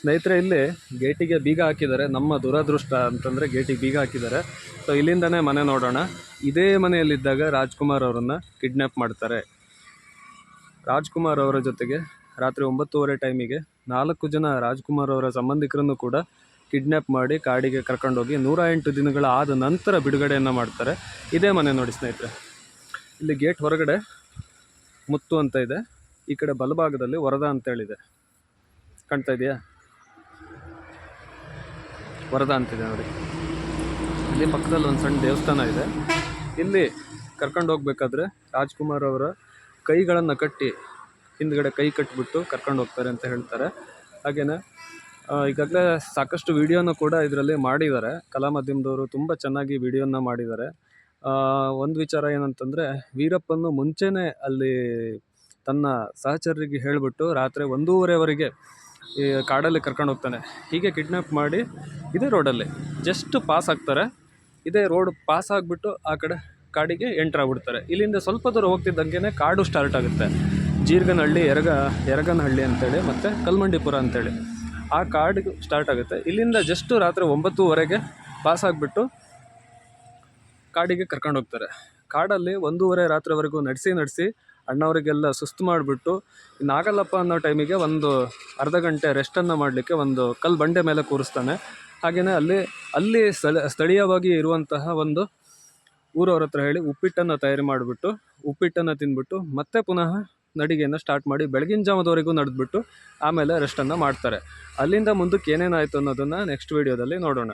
ಸ್ನೇಹಿತರೆ, ಇಲ್ಲಿ ಗೇಟಿಗೆ ಬೀಗ ಹಾಕಿದ್ದಾರೆ. ನಮ್ಮ ದುರದೃಷ್ಟ ಅಂತಂದರೆ ಗೇಟಿಗೆ ಬೀಗ ಹಾಕಿದ್ದಾರೆ. ಸೊ ಇಲ್ಲಿಂದನೇ ಮನೆ ನೋಡೋಣ. ಇದೇ ಮನೆಯಲ್ಲಿದ್ದಾಗ ರಾಜ್ಕುಮಾರ್ ಅವರನ್ನು ಕಿಡ್ನ್ಯಾಪ್ ಮಾಡ್ತಾರೆ. ರಾಜ್ಕುಮಾರ್ ಅವರ ಜೊತೆಗೆ ರಾತ್ರಿ 9:30 ಟೈಮಿಗೆ 4 ಜನ ರಾಜ್ಕುಮಾರ್ ಅವರ ಸಂಬಂಧಿಕರನ್ನು ಕೂಡ ಕಿಡ್ನ್ಯಾಪ್ ಮಾಡಿ ಕಾಡಿಗೆ ಕರ್ಕೊಂಡೋಗಿ 108 ದಿನಗಳ ಆದ ನಂತರ ಬಿಡುಗಡೆಯನ್ನು ಮಾಡ್ತಾರೆ. ಇದೇ ಮನೆ ನೋಡಿ ಸ್ನೇಹಿತರೆ. ಇಲ್ಲಿ ಗೇಟ್ ಹೊರಗಡೆ ಮುತ್ತು ಅಂತ ಇದೆ, ಈ ಕಡೆ ಬಲಭಾಗದಲ್ಲಿ ವರದಾ ಅಂತೇಳಿದೆ. ಕಾಣ್ತಾ ಇದೆಯಾ? ವರದಾ ಅಂತಿದೆ ನೋಡಿ. ಇಲ್ಲಿ ಪಕ್ಕದಲ್ಲಿ ಒಂದು ಸಣ್ಣ ದೇವಸ್ಥಾನ ಇದೆ. ಇಲ್ಲಿ ಕರ್ಕೊಂಡು ಹೋಗ್ಬೇಕಾದ್ರೆ ರಾಜ್ಕುಮಾರ್ ಅವರ ಕೈಗಳನ್ನು ಕಟ್ಟಿ ಹಿಂದ್ಗಡೆ ಕೈ ಕಟ್ಟಿಬಿಟ್ಟು ಕರ್ಕೊಂಡು ಹೋಗ್ತಾರೆ ಅಂತ ಹೇಳ್ತಾರೆ. ಹಾಗೆಯೇ ಈಗಾಗಲೇ ಸಾಕಷ್ಟು ವಿಡಿಯೋನ ಕೂಡ ಇದರಲ್ಲಿ ಮಾಡಿದ್ದಾರೆ. ಕಲಾ ಮಾಧ್ಯಮದವರು ತುಂಬ ಚೆನ್ನಾಗಿ ವಿಡಿಯೋನ ಮಾಡಿದ್ದಾರೆ. ಒಂದು ವಿಚಾರ ಏನಂತಂದರೆ, ವೀರಪ್ಪನ್ನು ಮುಂಚೆನೇ ಅಲ್ಲಿ ತನ್ನ ಸಹಚರರಿಗೆ ಹೇಳಿಬಿಟ್ಟು ರಾತ್ರಿ 1:30ವರೆಗೆ ಈ ಕಾಡಲ್ಲಿ ಕರ್ಕೊಂಡು ಹೋಗ್ತಾನೆ. ಹೀಗೆ ಕಿಡ್ನ್ಯಾಪ್ ಮಾಡಿ ಇದೇ ರೋಡಲ್ಲಿ ಜಸ್ಟ್ ಪಾಸ್ ಆಗ್ತಾರೆ. ಇದೇ ರೋಡ್ ಪಾಸ್ ಆಗಿಬಿಟ್ಟು ಆ ಕಡೆ ಕಾಡಿಗೆ ಎಂಟ್ರ್ ಆಗ್ಬಿಡ್ತಾರೆ. ಇಲ್ಲಿಂದ ಸ್ವಲ್ಪ ದೂರ ಹೋಗ್ತಿದ್ದಂಗೆ ಕಾಡು ಸ್ಟಾರ್ಟ್ ಆಗುತ್ತೆ. ಜೀರ್ಗನಹಳ್ಳಿ, ಯರಗನಹಳ್ಳಿ ಅಂತೇಳಿ ಮತ್ತು ಕಲ್ಮಂಡಿಪುರ ಅಂತೇಳಿ ಆ ಕಾಡಿಗೆ ಸ್ಟಾರ್ಟ್ ಆಗುತ್ತೆ. ಇಲ್ಲಿಂದ ಜಸ್ಟ್ ರಾತ್ರಿ 9:30ವರೆಗೆ ಪಾಸ್ ಆಗಿಬಿಟ್ಟು ಕಾಡಿಗೆ ಕರ್ಕೊಂಡು ಹೋಗ್ತಾರೆ. ಕಾಡಲ್ಲಿ 1:30 ರಾತ್ರಿವರೆಗೂ ನಡೆಸಿ ಅಣ್ಣವರಿಗೆಲ್ಲ ಸುಸ್ತು ಮಾಡಿಬಿಟ್ಟು ನಾಗಲ್ಲಪ್ಪ ಅನ್ನೋ ಟೈಮಿಗೆ ಒಂದು ಅರ್ಧ ಗಂಟೆ ರೆಸ್ಟನ್ನು ಮಾಡಲಿಕ್ಕೆ ಒಂದು ಕಲ್ಲು ಬಂಡೆ ಮೇಲೆ ಕೂರಿಸ್ತಾನೆ. ಹಾಗೆಯೇ ಅಲ್ಲಿ ಸ್ಥಳೀಯವಾಗಿ ಇರುವಂತಹ ಒಂದು ಊರವ್ರ ಹತ್ರ ಹೇಳಿ ಉಪ್ಪಿಟ್ಟನ್ನು ತಯಾರಿ ಮಾಡಿಬಿಟ್ಟು ಉಪ್ಪಿಟ್ಟನ್ನು ತಿಂದ್ಬಿಟ್ಟು ಮತ್ತೆ ಪುನಃ ನಡಿಗೆಯನ್ನು ಸ್ಟಾರ್ಟ್ ಮಾಡಿ ಬೆಳಗಿನ ಜಾವದವರೆಗೂ ನಡೆದ್ಬಿಟ್ಟು ಆಮೇಲೆ ರೆಸ್ಟನ್ನು ಮಾಡ್ತಾರೆ. ಅಲ್ಲಿಂದ ಮುಂದಕ್ಕೆ ಏನೇನಾಯಿತು ಅನ್ನೋದನ್ನು ನೆಕ್ಸ್ಟ್ ವೀಡಿಯೋದಲ್ಲಿ ನೋಡೋಣ.